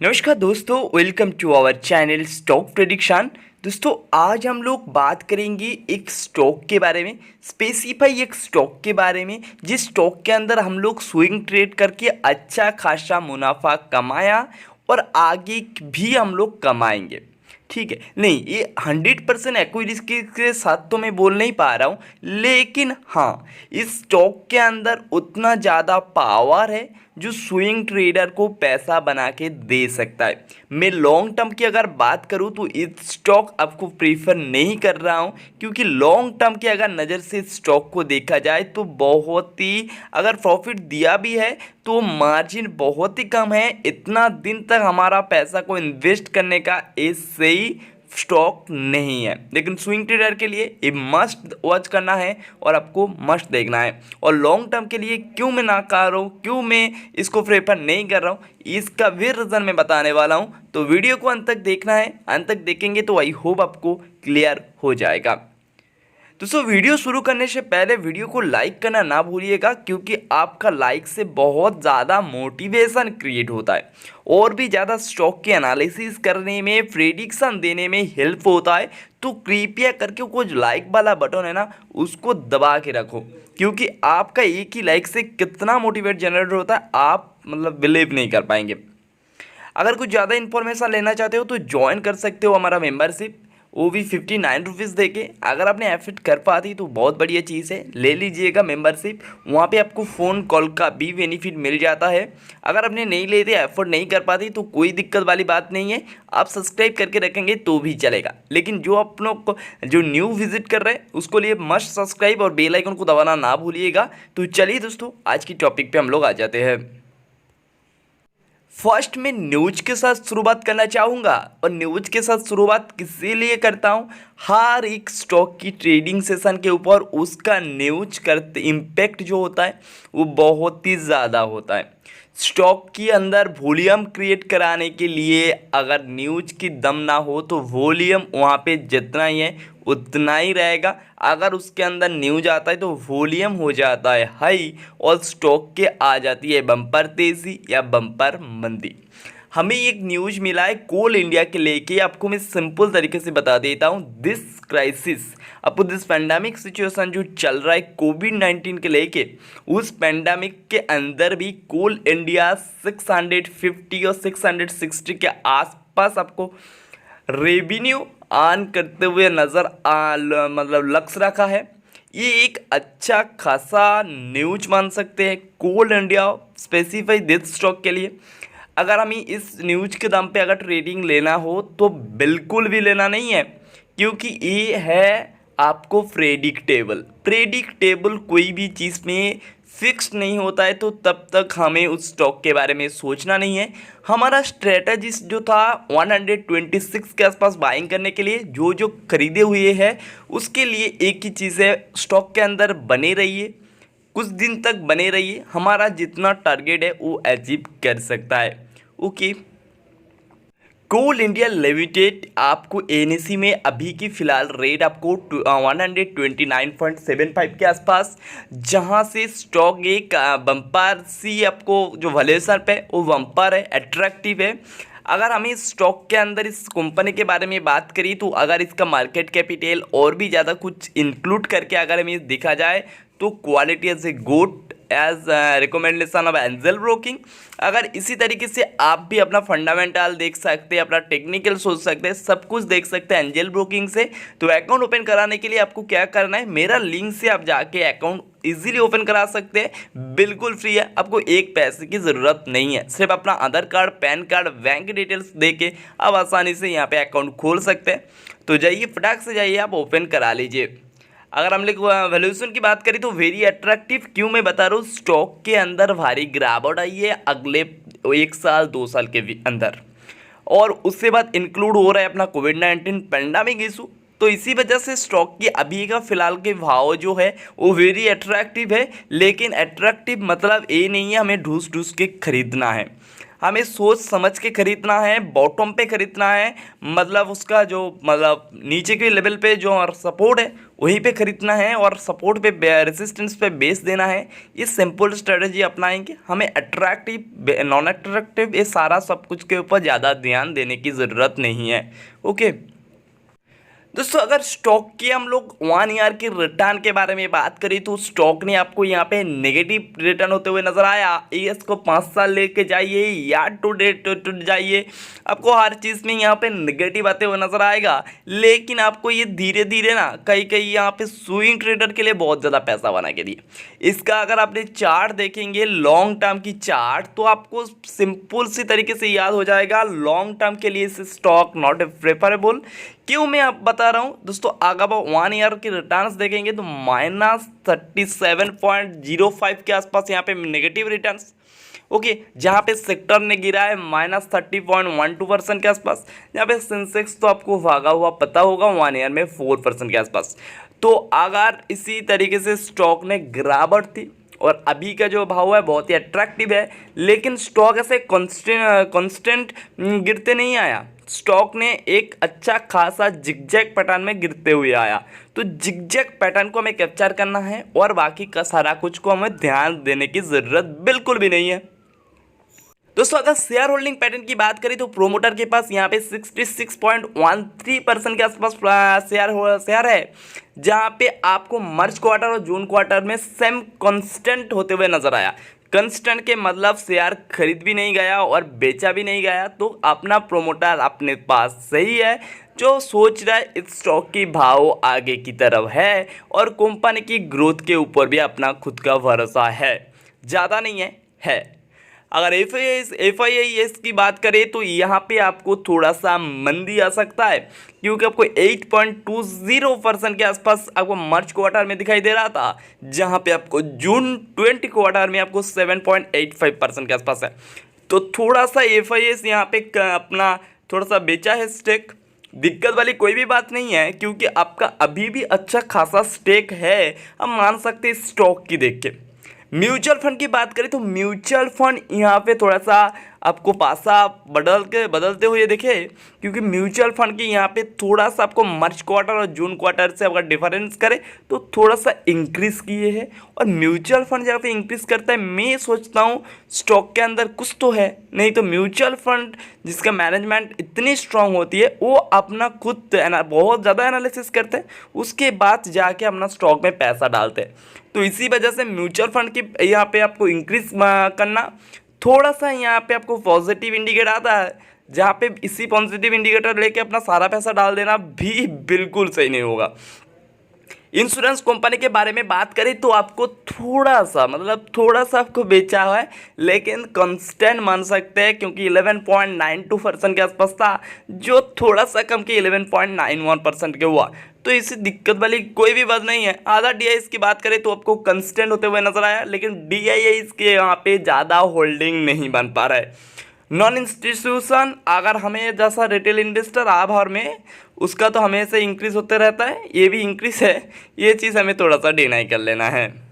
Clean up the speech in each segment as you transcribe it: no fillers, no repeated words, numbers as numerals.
नमस्कार दोस्तों, welcome to our channel stock prediction. दोस्तों आज हम लोग बात करेंगे एक स्टॉक के बारे में, स्पेसिफाई एक स्टॉक के बारे में जिस स्टॉक के अंदर हम लोग स्विंग ट्रेड करके अच्छा खासा मुनाफा कमाया और आगे भी हम लोग कमाएंगे। ठीक है, नहीं ये 100% एक्यूरेसी के साथ तो मैं बोल नहीं पा रहा हूँ, लेकिन हाँ इस स्टॉक के अंदर उतना ज़्यादा पावर है जो स्विंग ट्रेडर को पैसा बना के दे सकता है। मैं लॉन्ग टर्म की अगर बात करूँ तो इस स्टॉक आपको प्रीफर नहीं कर रहा हूँ, क्योंकि लॉन्ग टर्म की अगर नज़र से स्टॉक को देखा जाए तो बहुत ही अगर प्रॉफिट दिया भी है तो मार्जिन बहुत ही कम है। इतना दिन तक हमारा पैसा को इन्वेस्ट करने का ऐसे ही स्टॉक नहीं है, लेकिन स्विंग ट्रेडर के लिए ये मस्ट वॉच करना है और आपको मस्ट देखना है। और लॉन्ग टर्म के लिए क्यों मैं नाकार हूँ, क्यों मैं इसको प्रेफर नहीं कर रहा हूँ, इसका भी रीज़न मैं बताने वाला हूँ। तो वीडियो को अंत तक देखना है, अंत तक देखेंगे तो आई होप आपको क्लियर हो जाएगा। दोस्तों वीडियो शुरू करने से पहले वीडियो को लाइक करना ना भूलिएगा, क्योंकि आपका लाइक से बहुत ज़्यादा मोटिवेशन क्रिएट होता है और भी ज़्यादा स्टॉक के एनालिसिस करने में, प्रेडिक्शन देने में हेल्प होता है। तो कृपया करके वो जो लाइक वाला बटन है ना उसको दबा के रखो, क्योंकि आपका एक ही लाइक से कितना मोटिवेट जनरेट होता है आप बिलीव नहीं कर पाएंगे। अगर कुछ ज़्यादा इन्फॉर्मेशन लेना चाहते हो तो ज्वाइन कर सकते हो हमारा मेंबरशिप, वो भी 59 रुपीज़ दे के। अगर आपने एफर्ट कर पाती तो बहुत बढ़िया चीज़ है, ले लीजिएगा मेंबरशिप। वहाँ पे आपको फ़ोन कॉल का भी बेनिफिट मिल जाता है। अगर आपने नहीं लेते, एफर्ट नहीं कर पाती तो कोई दिक्कत वाली बात नहीं है, आप सब्सक्राइब करके रखेंगे तो भी चलेगा। लेकिन जो आप लोग को जो न्यू विजिट कर रहे हैं उसको लिए मस्ट सब्सक्राइब और बेल आइकन को दबाना ना भूलिएगा। तो चलिए दोस्तों आज की टॉपिक पर हम लोग आ जाते हैं। फर्स्ट मैं न्यूज के साथ शुरुआत करना चाहूँगा, और न्यूज के साथ शुरुआत किसी लिए करता हूँ, हर एक स्टॉक की ट्रेडिंग सेशन के ऊपर उसका न्यूज करते इम्पैक्ट जो होता है वो बहुत ही ज़्यादा होता है। स्टॉक के अंदर वॉल्यूम क्रिएट कराने के लिए अगर न्यूज की दम ना हो तो वॉल्यूम वहाँ पे जितना ही है उतना ही रहेगा। अगर उसके अंदर न्यूज आता है तो वॉल्यूम हो जाता है हाई और स्टॉक के आ जाती है बम्पर तेज़ी या बम्पर मंदी। हमें एक न्यूज मिला है कोल इंडिया के लेके, आपको मैं सिंपल तरीके से बता देता हूँ। दिस क्राइसिस, आपको दिस पेंडेमिक सिचुएशन जो चल रहा है कोविड-19 के लेके, उस पेंडेमिक के अंदर भी कोल इंडिया 650 और 660 के आसपास आपको रेवेन्यू अर्न करते हुए लक्ष्य रखा है। ये एक अच्छा खासा न्यूज मान सकते हैं कोल इंडिया स्पेसिफाई दिस स्टॉक के लिए। अगर हमें इस न्यूज के दाम पे अगर ट्रेडिंग लेना हो तो बिल्कुल भी लेना नहीं है, क्योंकि ये है आपको प्रेडिक्टेबल कोई भी चीज़ में फिक्स नहीं होता है, तो तब तक हमें उस स्टॉक के बारे में सोचना नहीं है। हमारा स्ट्रेटजी जो था 126 के आसपास बाइंग करने के लिए, जो जो खरीदे हुए हैं उसके लिए एक ही चीज़ है, स्टॉक के अंदर बने रहिए, कुछ दिन तक बने रहिए, हमारा जितना टारगेट है वो अचीव कर सकता है। ओके, कोल इंडिया लिमिटेड आपको एनएसई में अभी की फ़िलहाल रेट आपको 129.75 के आसपास, जहां से स्टॉक एक बम्पर सी आपको जो वैल्यूएशन पे वो बम्पर है, अट्रैक्टिव है। अगर हम इस स्टॉक के अंदर इस कंपनी के बारे में बात करें तो अगर इसका मार्केट कैपिटल और भी ज़्यादा कुछ इंक्लूड करके अगर हमें देखा जाए तो quality as a good as recommendation of Angel Broking. अगर इसी तरीके से आप भी अपना फंडामेंटल देख सकते हैं, अपना टेक्निकल सोच सकते हैं, सब कुछ देख सकते हैं एंजल ब्रोकिंग से। तो अकाउंट ओपन कराने के लिए आपको क्या करना है, मेरा लिंक से आप जाके अकाउंट इजीली ओपन करा सकते हैं, बिल्कुल फ्री है, आपको एक पैसे की ज़रूरत नहीं है। सिर्फ अपना Aadhaar card, PAN card, bank details दे के आप आसानी से यहाँ पे अकाउंट खोल सकते हैं। तो जाइए फटाक से जाइए आप ओपन करा लीजिए। अगर हम लोग वैल्यूएशन की बात करें तो वेरी अट्रैक्टिव, क्यों मैं बता रहा हूँ, स्टॉक के अंदर भारी गिरावट आई है अगले 1 साल 2 साल के अंदर, और उसके बाद इंक्लूड हो रहा है अपना कोविड-19 पेंडेमिक इशू। तो इसी वजह से स्टॉक की अभी का फ़िलहाल के भाव जो है वो वेरी अट्रैक्टिव है, लेकिन अट्रैक्टिव मतलब ये नहीं है हमें ढूस ढूस के खरीदना है। हमें सोच समझ के खरीदना है, बॉटम पे खरीदना है, मतलब उसका जो मतलब नीचे के लेवल पे जो सपोर्ट है वहीं पे खरीदना है और सपोर्ट पे रेसिस्टेंस पे बेस देना है। ये सिंपल स्ट्रेटजी अपनाएंगे, हमें अट्रैक्टिव नॉन अट्रैक्टिव ये सारा सब कुछ के ऊपर ज़्यादा ध्यान देने की ज़रूरत नहीं है। ओके दोस्तों, अगर स्टॉक की हम लोग 1 ईयर के रिटर्न के बारे में बात करें तो स्टॉक ने आपको यहाँ पे नेगेटिव रिटर्न होते हुए नजर आया। एएस को 5 साल लेके जाइए या टू डेट जाइए, आपको हर चीज़ में यहाँ पे नेगेटिव आते हुए नजर आएगा। लेकिन आपको ये धीरे धीरे ना कहीं कहीं यहाँ पे स्विंग ट्रेडर के लिए बहुत ज़्यादा पैसा बना के दिए। इसका अगर आपने चार्ट देखेंगे लॉन्ग टर्म की चार्ट, तो आपको सिंपल सी तरीके से याद हो जाएगा लॉन्ग टर्म के लिए इस स्टॉक नॉट प्रेफरेबल। क्यों मैं आप बता रहा हूँ दोस्तों, अगर आप 1 ईयर की रिटर्न्स देखेंगे तो -37.05 के आसपास यहाँ पे नेगेटिव रिटर्न्स। ओके, जहाँ पे सेक्टर ने गिरा है -30.12% के आसपास, जहाँ पे सेंसेक्स तो आपको भागा हुआ पता होगा 1 ईयर में 4% के आसपास। तो अगर इसी तरीके से स्टॉक ने गिरावट थी और अभी का जो भाव है बहुत ही अट्रैक्टिव है, लेकिन स्टॉक ऐसे कांस्टेंट गिरते नहीं आया। स्टॉक ने एक अच्छा खासा जिगजैग पैटर्न में गिरते हुए आया। तो जिगजैग पैटर्न को हमें कैप्चर करना है और बाकी का सारा कुछ को हमें ध्यान देने की ज़रूरत बिल्कुल भी नहीं है। दोस्तों, अगर शेयर होल्डिंग पैटर्न की बात करें तो प्रोमोटर के पास यहाँ पे 66.13% के आसपास शेयर है, जहाँ पे आपको मार्च क्वार्टर और जून क्वार्टर में सेम कांस्टेंट होते हुए नजर आया। कांस्टेंट के मतलब शेयर खरीद भी नहीं गया और बेचा भी नहीं गया। तो अपना प्रोमोटर अपने पास सही है, जो सोच रहा है इस स्टॉक की भाव आगे की तरफ है और कंपनी की ग्रोथ के ऊपर भी अपना खुद का भरोसा है, ज़्यादा नहीं है। अगर एफ आई एस की बात करें तो यहाँ पे आपको थोड़ा सा मंदी आ सकता है, क्योंकि आपको 8.20% के आसपास आपको मार्च क्वार्टर में दिखाई दे रहा था, जहाँ पे आपको जून 20 क्वार्टर में आपको 7.85% के आसपास है। तो थोड़ा सा एफ आई एस यहाँ पे अपना थोड़ा सा बेचा है स्टेक। दिक्कत वाली कोई भी बात नहीं है, क्योंकि आपका अभी भी अच्छा खासा स्टेक है, हम मान सकते हैं स्टॉक की देख के। म्यूचुअल फंड की बात करें तो म्यूचुअल फंड यहाँ पे थोड़ा सा आपको पासा बदलते हुए दिखे, क्योंकि म्यूचुअल फंड की यहाँ पे थोड़ा सा आपको मार्च क्वार्टर और जून क्वार्टर से अगर डिफरेंस करे तो थोड़ा सा इंक्रीज़ किए हैं। और म्यूचुअल फंड जहाँ पे इंक्रीज़ करता है, मैं सोचता हूँ स्टॉक के अंदर कुछ तो है। नहीं तो म्यूचुअल फंड जिसका मैनेजमेंट इतनी स्ट्रांग होती है, वो अपना खुद बहुत ज़्यादा एनालिसिस करते हैं, उसके बाद जाके अपना स्टॉक में पैसा डालते हैं। तो इसी वजह से म्यूचुअल फंड की यहाँ पे आपको इंक्रीज करना थोड़ा सा यहाँ पे आपको पॉजिटिव इंडिकेटर आता है, जहाँ पे इसी पॉजिटिव इंडिकेटर लेके अपना सारा पैसा डाल देना भी बिल्कुल सही नहीं होगा। इंश्योरेंस कंपनी के बारे में बात करें तो आपको थोड़ा सा आपको बेचा है, लेकिन कांस्टेंट मान सकते हैं, क्योंकि 11.92% के आसपास था, जो थोड़ा सा कम के 11.91% के हुआ। तो इसी दिक्कत वाली कोई भी बात नहीं है। आधा डीआईएस की बात करें तो आपको कांस्टेंट होते हुए नजर आया, लेकिन डीआईएस के यहाँ पे ज़्यादा होल्डिंग नहीं बन पा रहा है। नॉन इंस्टीट्यूशन अगर हमें जैसा रिटेल इन्वेस्टर आभार में, उसका तो हमेशा इंक्रीज होते रहता है, ये भी इंक्रीज है, ये चीज़ हमें थोड़ा सा डिनाई कर लेना है।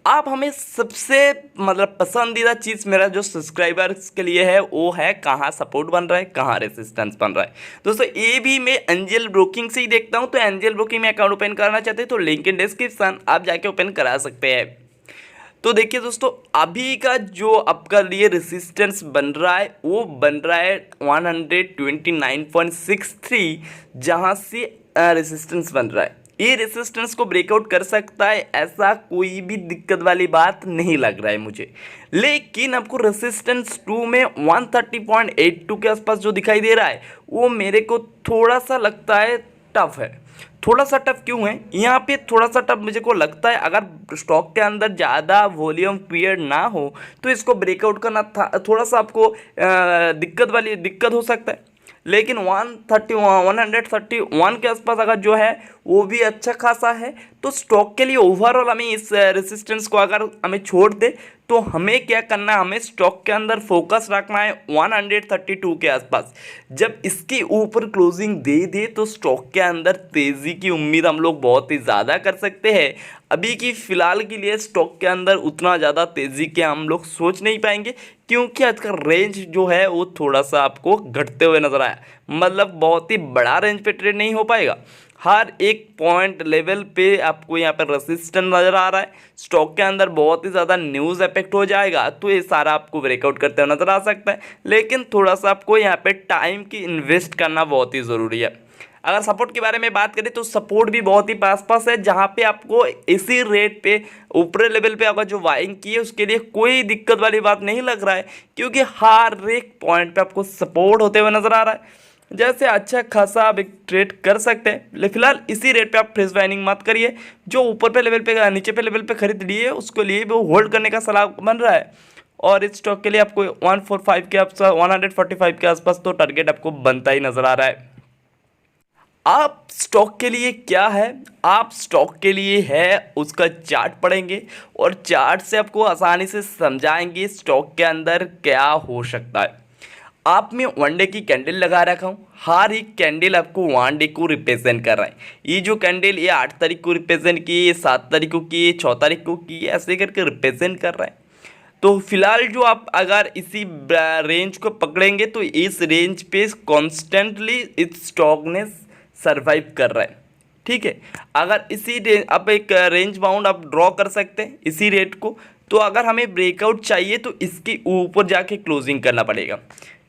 आप हमें सबसे पसंदीदा चीज़ मेरा जो सब्सक्राइबर्स के लिए है वो है कहाँ सपोर्ट बन रहा है, कहाँ रेसिस्टेंस बन रहा है। दोस्तों, ये भी मैं एंजल ब्रोकिंग से ही देखता हूँ। तो एंजल ब्रोकिंग में अकाउंट ओपन करना चाहते हैं तो लिंक इन डिस्क्रिप्शन, आप जाके ओपन करा सकते हैं। तो देखिए दोस्तों, अभी का जो आपका लिए रेसिस्टेंस बन रहा है वो बन रहा है 129.63, जहाँ से रेसिस्टेंस बन रहा है। ये रेसिस्टेंस को ब्रेकआउट कर सकता है, ऐसा कोई भी दिक्कत वाली बात नहीं लग रहा है मुझे। लेकिन आपको रेसिस्टेंस 2 में 130.82 के आसपास जो दिखाई दे रहा है, वो मेरे को थोड़ा सा लगता है टफ है। थोड़ा सा टफ क्यों है यहाँ पे? थोड़ा सा टफ मुझे को लगता है, अगर स्टॉक के अंदर ज़्यादा वॉल्यूम पीरियड ना हो तो इसको ब्रेकआउट करना थोड़ा सा आपको दिक्कत हो सकता है। लेकिन 131 के आसपास अगर जो है वो भी अच्छा खासा है। तो स्टॉक के लिए ओवरऑल हमें इस रेसिस्टेंस को अगर हमें छोड़ दे तो हमें क्या करना है, हमें स्टॉक के अंदर फोकस रखना है 132 के आसपास। जब इसके ऊपर क्लोजिंग दे दे तो स्टॉक के अंदर तेज़ी की उम्मीद हम लोग बहुत ही ज़्यादा कर सकते हैं। अभी की फ़िलहाल के लिए स्टॉक के अंदर उतना ज़्यादा तेज़ी के हम लोग सोच नहीं पाएंगे, क्योंकि आज का रेंज जो है वो थोड़ा सा आपको घटते हुए नज़र आया, मतलब बहुत ही बड़ा रेंज पे ट्रेड नहीं हो पाएगा। हर एक पॉइंट लेवल पे आपको यहाँ पर रेसिस्टेंस नज़र आ रहा है। स्टॉक के अंदर बहुत ही ज़्यादा न्यूज़ इफेक्ट हो जाएगा तो ये सारा आपको ब्रेकआउट करते हुए नज़र आ सकता है, लेकिन थोड़ा सा आपको यहाँ पे टाइम की इन्वेस्ट करना बहुत ही ज़रूरी है। अगर सपोर्ट के बारे में बात करें तो सपोर्ट भी बहुत ही पास है, जहाँ पे आपको इसी रेट पे ऊपरी लेवल पे अगर जो बाइंग की है उसके लिए कोई दिक्कत वाली बात नहीं लग रहा है, क्योंकि हर एक पॉइंट पे आपको सपोर्ट होते हुए नज़र आ रहा है, जैसे अच्छा खासा आप एक ट्रेड कर सकते हैं। फिलहाल इसी रेट पे आप फ्रेश बाइंग मत करिए, जो ऊपर पे लेवल पे नीचे पे लेवल पे खरीद लिए उसको लिए भी होल्ड करने का सलाह बन रहा है। और इस स्टॉक के लिए आपको 145 के आसपास 145 के आसपास तो टारगेट आपको बनता ही नज़र आ रहा है। आप स्टॉक के लिए क्या है, आप स्टॉक के लिए है उसका चार्ट पढ़ेंगे और चार्ट से आपको आसानी से समझाएंगे स्टॉक के अंदर क्या हो सकता है। आप में वन डे की कैंडल लगा रखा हूँ, हर एक कैंडल आपको वन डे को रिप्रेजेंट कर रहा है। ये जो कैंडल ये 8 तारीख को रिप्रेजेंट की, ये 7 तारीख को की, 6 तारीख को की, ऐसे करके रिप्रेजेंट कर रहा है। तो फिलहाल जो आप अगर इसी रेंज को पकड़ेंगे तो इस रेंज पे कॉन्स्टेंटली इस स्टॉक ने सर्वाइव कर रहा है, ठीक है। अगर इसी रेंज आप एक रेंज बाउंड आप ड्रॉ कर सकते हैं इसी रेट को, तो अगर हमें ब्रेकआउट चाहिए तो इसके ऊपर जाके क्लोजिंग करना पड़ेगा,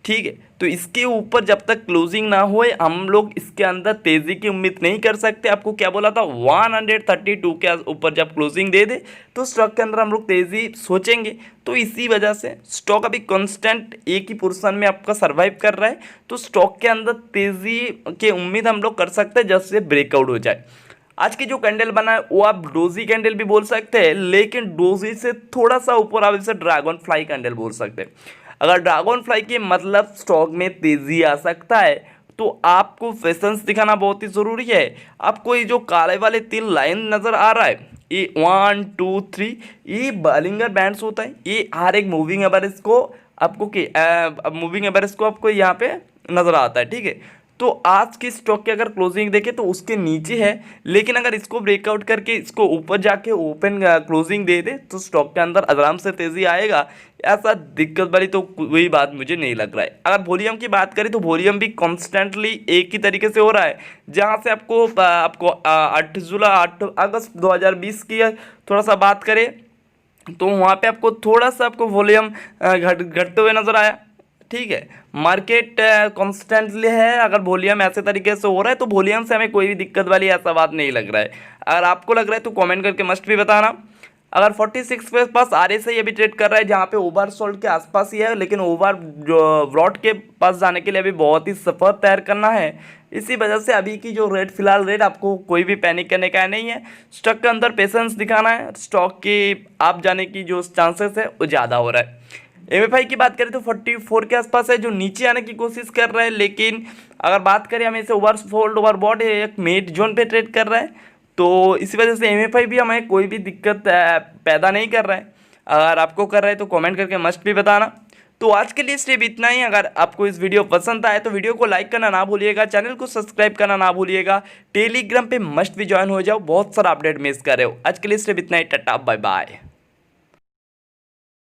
ठीक है। तो इसके ऊपर जब तक क्लोजिंग ना होए हम लोग इसके अंदर तेज़ी की उम्मीद नहीं कर सकते। आपको क्या बोला था, 132 के ऊपर जब क्लोजिंग दे दे तो स्टॉक के अंदर हम लोग तेज़ी सोचेंगे। तो इसी वजह से स्टॉक अभी कांस्टेंट एक ही पोर्शन में आपका सर्वाइव कर रहा है, तो स्टॉक के अंदर तेज़ी की उम्मीद हम लोग कर सकते हैं जब से ब्रेकआउट हो जाए। आज की जो कैंडल बना है वो आप डोजी कैंडल भी बोल सकते हैं, लेकिन डोजी से थोड़ा सा ऊपर आप इसे ड्रैगन फ्लाई कैंडल बोल सकते हैं। अगर ड्रैगन फ्लाई के मतलब स्टॉक में तेज़ी आ सकता है तो आपको पेशेंस दिखाना बहुत ही ज़रूरी है। आपको ये जो काले वाले 3 लाइन नज़र आ रहा है, ये 1 2 3 ये बॉलिंगर बैंड्स होता है। ये हर एक मूविंग एवरेज को आपको मूविंग एवरेज को आपको यहाँ पे नज़र आता है, ठीक है। तो आज की स्टॉक की अगर क्लोजिंग देखें तो उसके नीचे है, लेकिन अगर इसको ब्रेकआउट करके इसको ऊपर जाके ओपन क्लोजिंग दे दे तो स्टॉक के अंदर आराम से तेज़ी आएगा। ऐसा दिक्कत वाली तो कोई बात मुझे नहीं लग रहा है। अगर वॉल्यूम की बात करें तो वॉल्यूम भी कॉन्स्टेंटली एक ही तरीके से हो रहा है, जहाँ से आपको 8 अगस्त 2020 की थोड़ा सा बात करें तो वहाँ पे आपको थोड़ा सा आपको वॉल्यूम घटते हुए नज़र आया, ठीक है। मार्केट कॉन्स्टेंटली है, अगर वॉल्यूम ऐसे तरीके से हो रहा है तो वॉल्यूम से हमें कोई भी दिक्कत वाली ऐसा बात नहीं लग रहा है। अगर आपको लग रहा है तो कमेंट करके मस्ट भी बताना। अगर 46 के पास RSI अभी ट्रेड कर रहा है, जहाँ पे ओवरसोल्ड के आसपास ही है, लेकिन ओवर ब्रॉड के पास जाने के लिए अभी बहुत ही सफ़र तैयार करना है। इसी वजह से अभी की जो रेट फिलहाल रेट आपको कोई भी पैनिक करने का नहीं है। स्टॉक के अंदर पेशेंस दिखाना है, स्टॉक की आप जाने की जो चांसेस है वो ज़्यादा हो रहा है। MFI की बात करें तो 44 के आसपास है, जो नीचे आने की कोशिश कर रहा है, लेकिन अगर बात करें हमें इसे ओवरसोल्ड ओवरबॉट एक मिड जोन पे ट्रेड कर रहा है, तो इसी वजह से MFI भी हमें कोई भी दिक्कत पैदा नहीं कर रहा है। अगर आपको कर रहा है तो कमेंट करके मस्ट भी बताना। तो आज के लिए सिर्फ इतना ही। अगर आपको इस वीडियो पसंद आए तो वीडियो को लाइक करना ना भूलिएगा, चैनल को सब्सक्राइब करना ना भूलिएगा, टेलीग्राम पे मस्ट भी ज्वाइन हो जाओ, बहुत सारा अपडेट मिस कर रहे हो। आज के लिए सिर्फ इतना ही, टाटा बाय बाय।